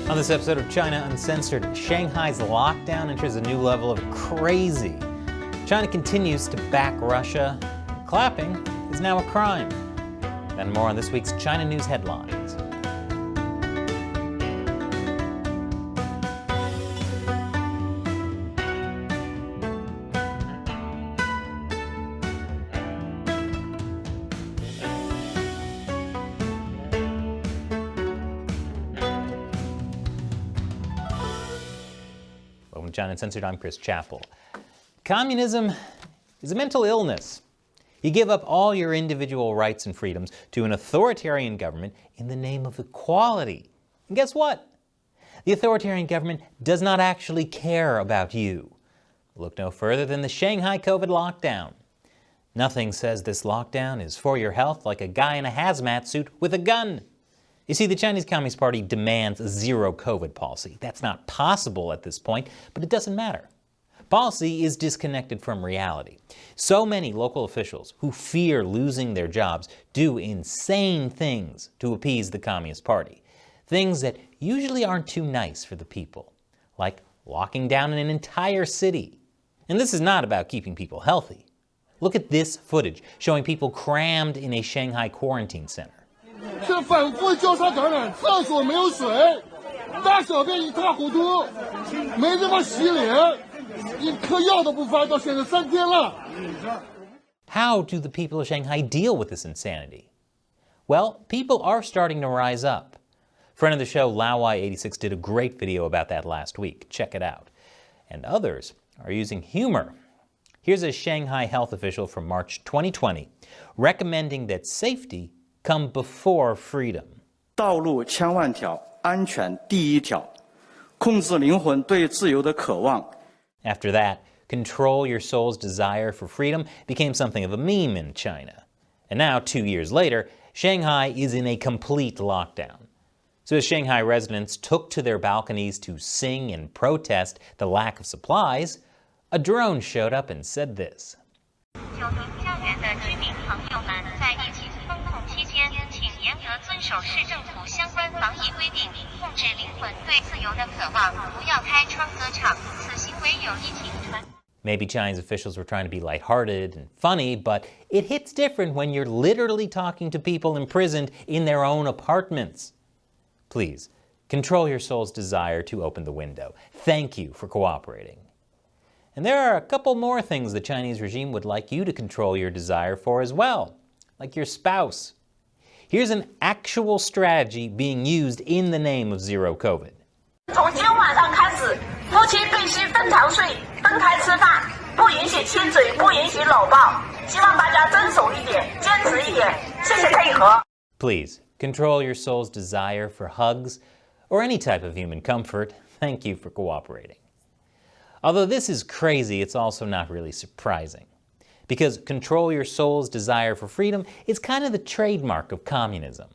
On this episode of China Uncensored, Shanghai's lockdown enters a new level of crazy. China continues to back Russia. Clapping is now a crime. And more on this week's China News headlines. Welcome to China Uncensored, I'm Chris Chappell. Communism is a mental illness. You give up all your individual rights and freedoms to an authoritarian government in the name of equality. And guess what? The authoritarian government does not actually care about you. Look no further than the Shanghai COVID lockdown. Nothing says this lockdown is for your health like a guy in a hazmat suit with a gun. You see, the Chinese Communist Party demands a zero COVID policy. That's not possible at this point, but it doesn't matter. Policy is disconnected from reality. So many local officials who fear losing their jobs do insane things to appease the Communist Party. Things that usually aren't too nice for the people, like locking down an entire city. And this is not about keeping people healthy. Look at this footage showing people crammed in a Shanghai quarantine center. 是反复交叉感染，厕所没有水，大小便一塌糊涂，没地方洗脸，一颗药都不发，到现在3天了。 How do the people of Shanghai deal with this insanity? Well, people are starting to rise up. Friend of the show, LaoY86, did a great video about that last week. Check it out. And others are using humor. Here's a Shanghai health official from March 2020 recommending that safety come before freedom. 道路千万条，安全第一条，控制灵魂对自由的渴望。 After that, control your soul's desire for freedom became something of a meme in China. And now, 2 years later, Shanghai is in a complete lockdown. So as Shanghai residents took to their balconies to sing and protest the lack of supplies, a drone showed up and said this. 9名家园的居民朋友们，在疫情封控期间，请严格遵守市政府相关防疫规定，控制灵魂对自由的渴望，不要开窗歌唱，此行为有疫情传。 Maybe Chinese officials were trying to be lighthearted and funny, but it hits different when you're literally talking to people imprisoned in their own apartments. Please, control your soul's desire to open the window. Thank you for cooperating. And there are a couple more things the Chinese regime would like you to control your desire for as well, like your spouse. Here's an actual strategy being used in the name of zero COVID. 从今晚上开始，夫妻必须分床睡，分开吃饭，不允许亲嘴，不允许搂抱。希望大家遵守一点，坚持一点，谢谢配合。 Please, control your soul's desire for hugs or any type of human comfort. Thank you for cooperating. Although this is crazy, it's also not really surprising. Because control your soul's desire for freedom is kind of the trademark of communism.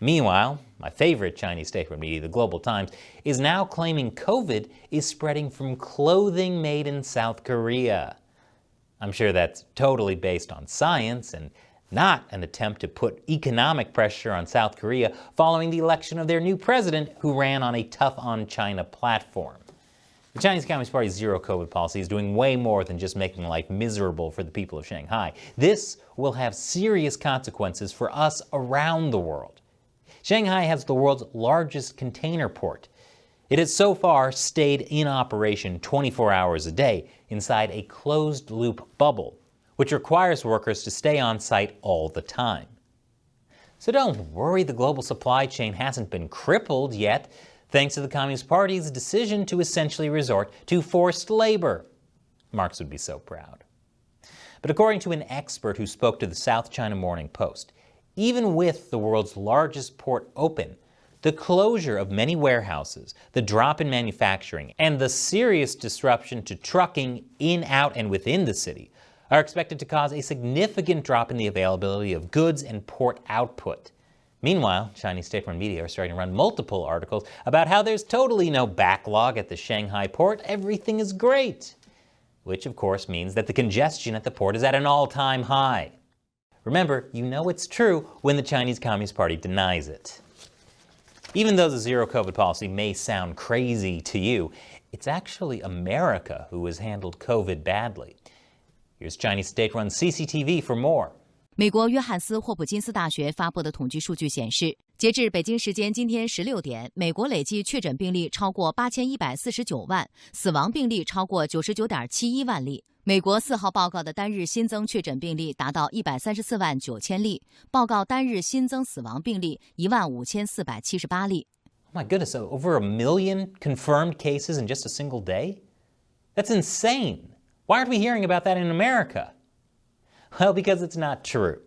Meanwhile, my favorite Chinese state-run media, the Global Times, is now claiming COVID is spreading from clothing made in South Korea. I'm sure that's totally based on science and not an attempt to put economic pressure on South Korea following the election of their new president who ran on a tough-on-China platform. The Chinese Communist Party's zero COVID policy is doing way more than just making life miserable for the people of Shanghai. This will have serious consequences for us around the world. Shanghai has the world's largest container port. It has so far stayed in operation 24 hours a day inside a closed-loop bubble, which requires workers to stay on site all the time. So don't worry, the global supply chain hasn't been crippled yet, thanks to the Communist Party's decision to essentially resort to forced labor. Marx would be so proud. But according to an expert who spoke to the South China Morning Post, even with the world's largest port open, the closure of many warehouses, the drop in manufacturing, and the serious disruption to trucking in, out, and within the city are expected to cause a significant drop in the availability of goods and port output. Meanwhile, Chinese state-run media are starting to run multiple articles about how there's totally no backlog at the Shanghai port, everything is great. Which of course means that the congestion at the port is at an all-time high. Remember, you know it's true when the Chinese Communist Party denies it. Even though the zero COVID policy may sound crazy to you, it's actually America who has handled COVID badly. Here's Chinese state-run CCTV for more. 美国约翰斯霍普金斯大学发布的统计数据显示，截至北京时间今天16点，美国累计确诊病例超过8149万，死亡病例超过99.71万例。美国4号报告的单日新增确诊病例达到134万9千例，报告单日新增死亡病例15478例。Oh my goodness, so over 1 million confirmed cases in just a single day? That's insane. Why aren't we hearing about that in America? Well, because it's not true.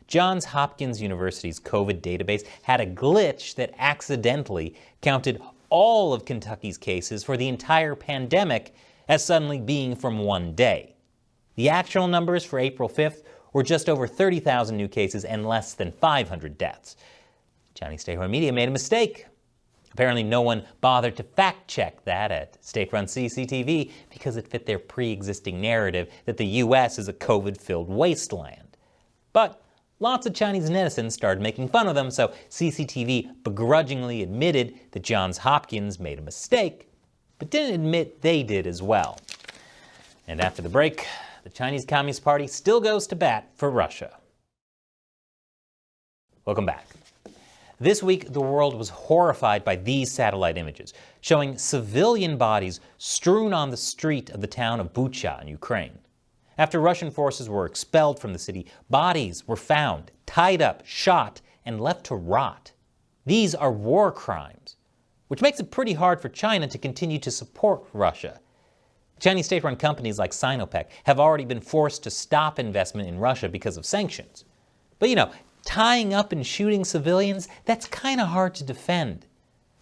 Johns Hopkins University's COVID database had a glitch that accidentally counted all of Kentucky's cases for the entire pandemic as suddenly being from one day. The actual numbers for April 5th were just over 30,000 new cases and less than 500 deaths. Chinese state-run media made a mistake. Apparently no one bothered to fact-check that at state-run CCTV because it fit their pre-existing narrative that the U.S. is a COVID-filled wasteland. But lots of Chinese netizens started making fun of them, so CCTV begrudgingly admitted that Johns Hopkins made a mistake, but didn't admit they did as well. And after the break, the Chinese Communist Party still goes to bat for Russia. Welcome back. This week, the world was horrified by these satellite images, showing civilian bodies strewn on the street of the town of Bucha in Ukraine. After Russian forces were expelled from the city, bodies were found, tied up, shot, and left to rot. These are war crimes, which makes it pretty hard for China to continue to support Russia. Chinese state-run companies like Sinopec have already been forced to stop investment in Russia because of sanctions. But tying up and shooting civilians, that's kind of hard to defend.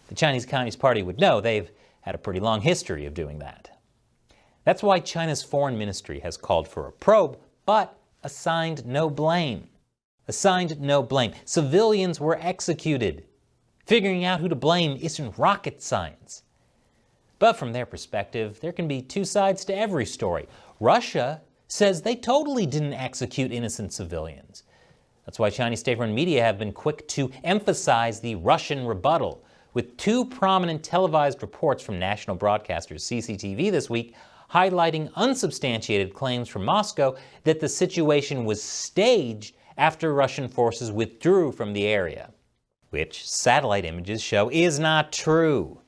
The Chinese Communist Party would know they've had a pretty long history of doing that. That's why China's foreign ministry has called for a probe, but assigned no blame. Assigned no blame. Civilians were executed. Figuring out who to blame isn't rocket science. But from their perspective, there can be two sides to every story. Russia says they totally didn't execute innocent civilians. That's why Chinese state-run media have been quick to emphasize the Russian rebuttal, with two prominent televised reports from national broadcasters CCTV this week highlighting unsubstantiated claims from Moscow that the situation was staged after Russian forces withdrew from the area, which satellite images show is not true.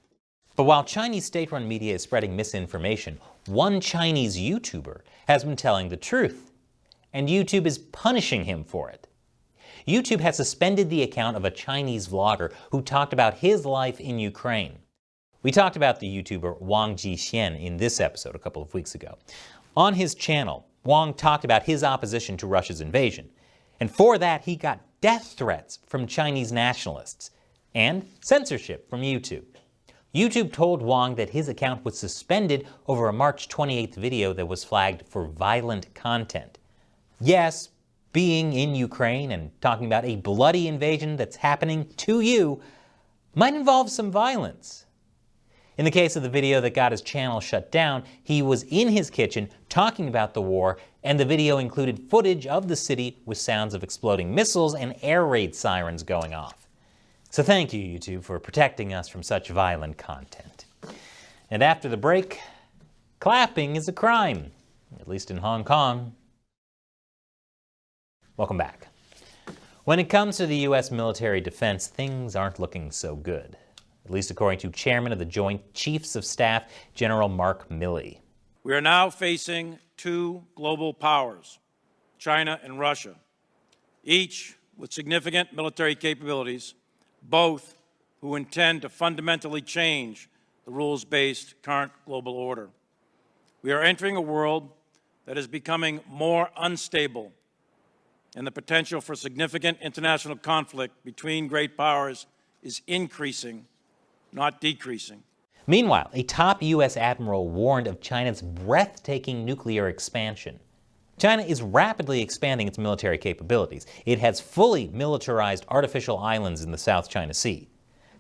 But while Chinese state-run media is spreading misinformation, one Chinese YouTuber has been telling the truth, and YouTube is punishing him for it. YouTube has suspended the account of a Chinese vlogger who talked about his life in Ukraine. We talked about the YouTuber Wang Jixian in this episode a couple of weeks ago. On his channel, Wang talked about his opposition to Russia's invasion, and for that he got death threats from Chinese nationalists and censorship from YouTube. YouTube told Wang that his account was suspended over a March 28th video that was flagged for violent content. Yes, being in Ukraine and talking about a bloody invasion that's happening to you might involve some violence. In the case of the video that got his channel shut down, he was in his kitchen talking about the war, and the video included footage of the city with sounds of exploding missiles and air raid sirens going off. So thank you, YouTube, for protecting us from such violent content. And after the break, clapping is a crime, at least in Hong Kong. Welcome back. When it comes to the U.S. military defense, things aren't looking so good, at least according to Chairman of the Joint Chiefs of Staff, General Mark Milley. We are now facing two global powers, China and Russia, each with significant military capabilities, both who intend to fundamentally change the rules-based current global order. We are entering a world that is becoming more unstable, and the potential for significant international conflict between great powers is increasing, not decreasing. Meanwhile, a top U.S. admiral warned of China's breathtaking nuclear expansion. China is rapidly expanding its military capabilities. It has fully militarized artificial islands in the South China Sea,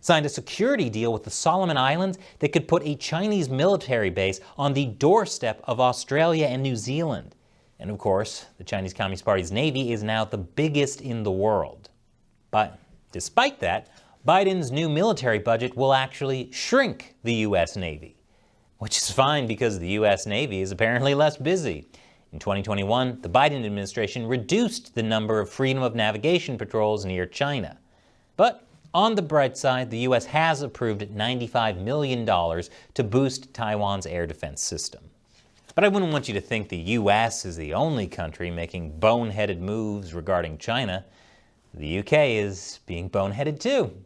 signed a security deal with the Solomon Islands that could put a Chinese military base on the doorstep of Australia and New Zealand. And of course, the Chinese Communist Party's Navy is now the biggest in the world. But despite that, Biden's new military budget will actually shrink the U.S. Navy, which is fine because the U.S. Navy is apparently less busy. In 2021, the Biden administration reduced the number of freedom of navigation patrols near China. But on the bright side, the U.S. has approved $95 million to boost Taiwan's air defense system. But I wouldn't want you to think the U.S. is the only country making boneheaded moves regarding China. The UK is being boneheaded too.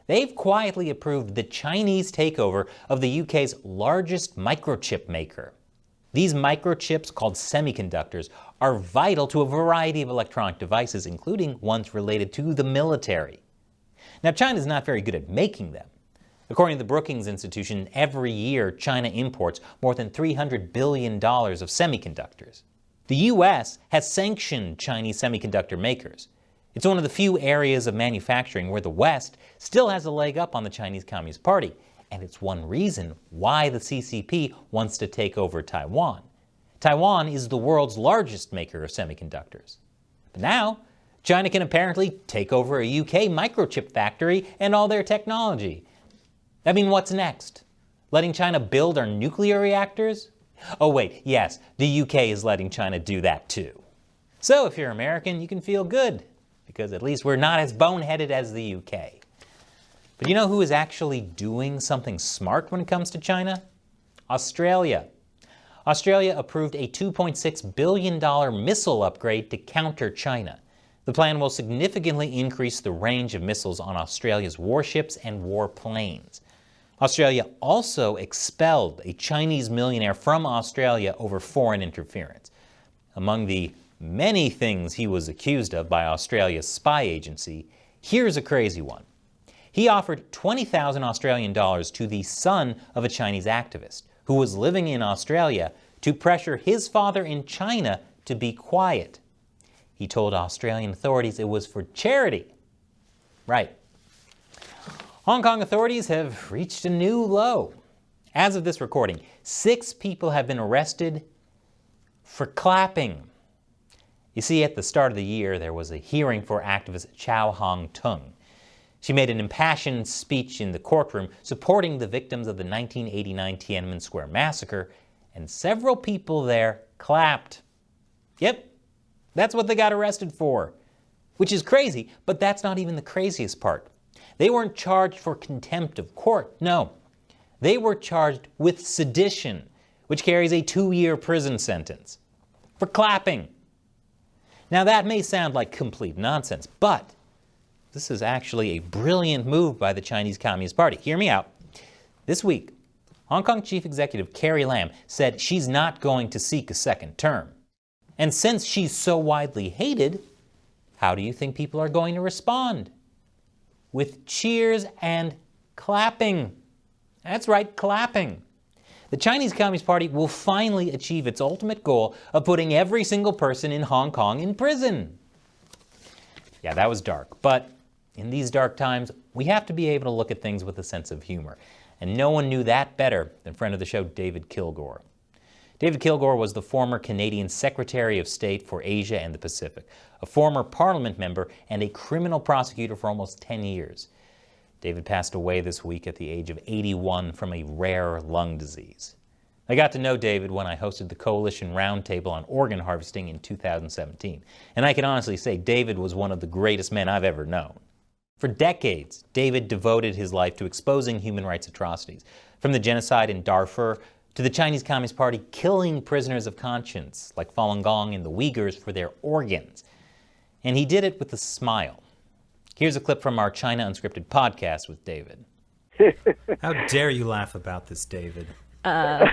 They've quietly approved the Chinese takeover of the UK's largest microchip maker. These microchips, called semiconductors, are vital to a variety of electronic devices, including ones related to the military. Now, China's not very good at making them. According to the Brookings Institution, every year China imports more than $300 billion of semiconductors. The U.S. has sanctioned Chinese semiconductor makers. It's one of the few areas of manufacturing where the West still has a leg up on the Chinese Communist Party, and it's one reason why the CCP wants to take over Taiwan. Taiwan is the world's largest maker of semiconductors. But now, China can apparently take over a UK microchip factory and all their technology. I mean, what's next? Letting China build our nuclear reactors? Oh wait, yes, the UK is letting China do that too. So if you're American, you can feel good, because at least we're not as boneheaded as the UK. But you know who is actually doing something smart when it comes to China? Australia. Australia approved a $2.6 billion missile upgrade to counter China. The plan will significantly increase the range of missiles on Australia's warships and warplanes. Australia also expelled a Chinese millionaire from Australia over foreign interference. Among the many things he was accused of by Australia's spy agency, here's a crazy one. He offered 20,000 Australian dollars to the son of a Chinese activist who was living in Australia to pressure his father in China to be quiet. He told Australian authorities it was for charity. Right. Hong Kong authorities have reached a new low. As of this recording, 6 people have been arrested for clapping. You see, at the start of the year, there was a hearing for activist Chow Hong Tung. She made an impassioned speech in the courtroom supporting the victims of the 1989 Tiananmen Square massacre, and several people there clapped. Yep, that's what they got arrested for. Which is crazy, but that's not even the craziest part. They weren't charged for contempt of court, no. They were charged with sedition, which carries a 2-year prison sentence. For clapping. Now that may sound like complete nonsense, but this is actually a brilliant move by the Chinese Communist Party. Hear me out. This week, Hong Kong Chief Executive Carrie Lam said she's not going to seek a second term. And since she's so widely hated, how do you think people are going to respond? With cheers and clapping. That's right, clapping. The Chinese Communist Party will finally achieve its ultimate goal of putting every single person in Hong Kong in prison. Yeah, that was dark, but in these dark times, we have to be able to look at things with a sense of humor. And no one knew that better than friend of the show, David Kilgore. David Kilgore was the former Canadian Secretary of State for Asia and the Pacific, a former Parliament member, and a criminal prosecutor for almost 10 years. David passed away this week at the age of 81 from a rare lung disease. I got to know David when I hosted the Coalition Roundtable on organ harvesting in 2017, and I can honestly say David was one of the greatest men I've ever known. For decades, David devoted his life to exposing human rights atrocities, from the genocide in Darfur to the Chinese Communist Party killing prisoners of conscience like Falun Gong and the Uyghurs for their organs. And he did it with a smile. Here's a clip from our China Unscripted podcast with David. How dare you laugh about this, David? I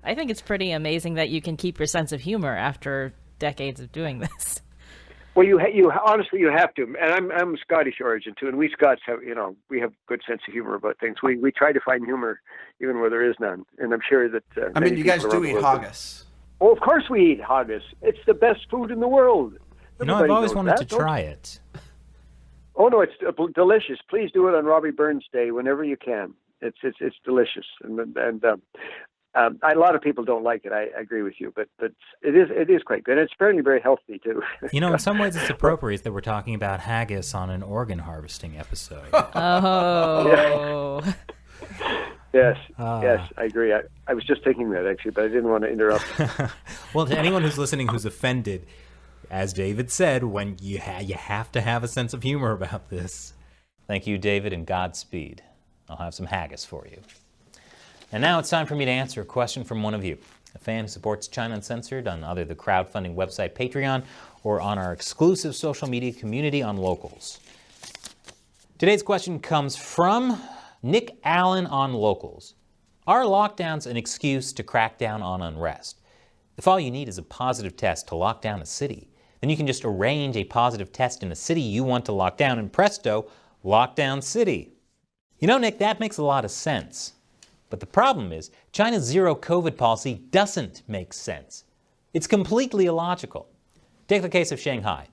think it's pretty amazing that you can keep your sense of humor after decades of doing this. Well, you honestly, you have to. And I'm Scottish origin too, and we Scots have, we have good sense of humor about things. We try to find humor even where there is none, and I'm sure that. You guys do eat haggis. Oh, of course we eat haggis. It's the best food in the world. I've always wanted to try it. Oh no, it's delicious. Please do it on Robbie Burns Day whenever you can. It's delicious, and A lot of people don't like it. I agree with you, but it is quite good. It's apparently very healthy too. You know, in some ways, it's appropriate that we're talking about haggis on an organ harvesting episode. Oh. Yes, yes, I agree. I was just thinking that, actually, but I didn't want to interrupt. Well, to anyone who's listening who's offended, as David said, when you have to have a sense of humor about this. Thank you, David, and Godspeed. I'll have some haggis for you. And now it's time for me to answer a question from one of you, a fan who supports China Uncensored on either the crowdfunding website Patreon or on our exclusive social media community on Locals. Today's question comes from Nick Allen on Locals. Are lockdowns an excuse to crack down on unrest? If all you need is a positive test to lock down a city, then you can just arrange a positive test in a city you want to lock down, and presto, lockdown city. You know, Nick, that makes a lot of sense. But the problem is, China's zero COVID policy doesn't make sense. It's completely illogical. Take the case of Shanghai.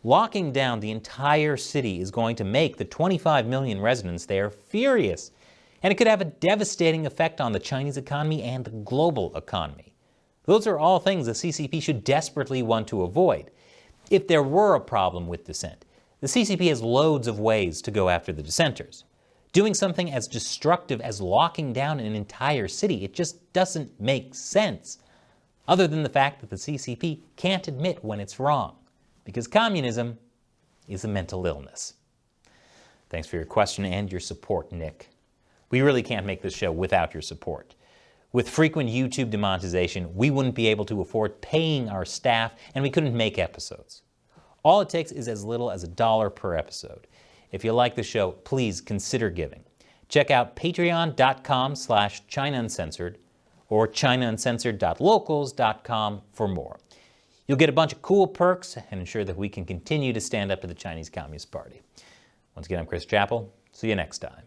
Locking down the entire city is going to make the 25 million residents there furious, and it could have a devastating effect on the Chinese economy and the global economy. Those are all things the CCP should desperately want to avoid. If there were a problem with dissent, the CCP has loads of ways to go after the dissenters. Doing something as destructive as locking down an entire city, it just doesn't make sense. Other than the fact that the CCP can't admit when it's wrong, because communism is a mental illness. Thanks for your question and your support, Nick. We really can't make this show without your support. With frequent YouTube demonetization, we wouldn't be able to afford paying our staff, and we couldn't make episodes. All it takes is as little as $1 per episode. If you like the show, please consider giving. Check out patreon.com/ChinaUncensored or ChinaUncensored.locals.com for more. You'll get a bunch of cool perks and ensure that we can continue to stand up to the Chinese Communist Party. Once again, I'm Chris Chappell. See you next time.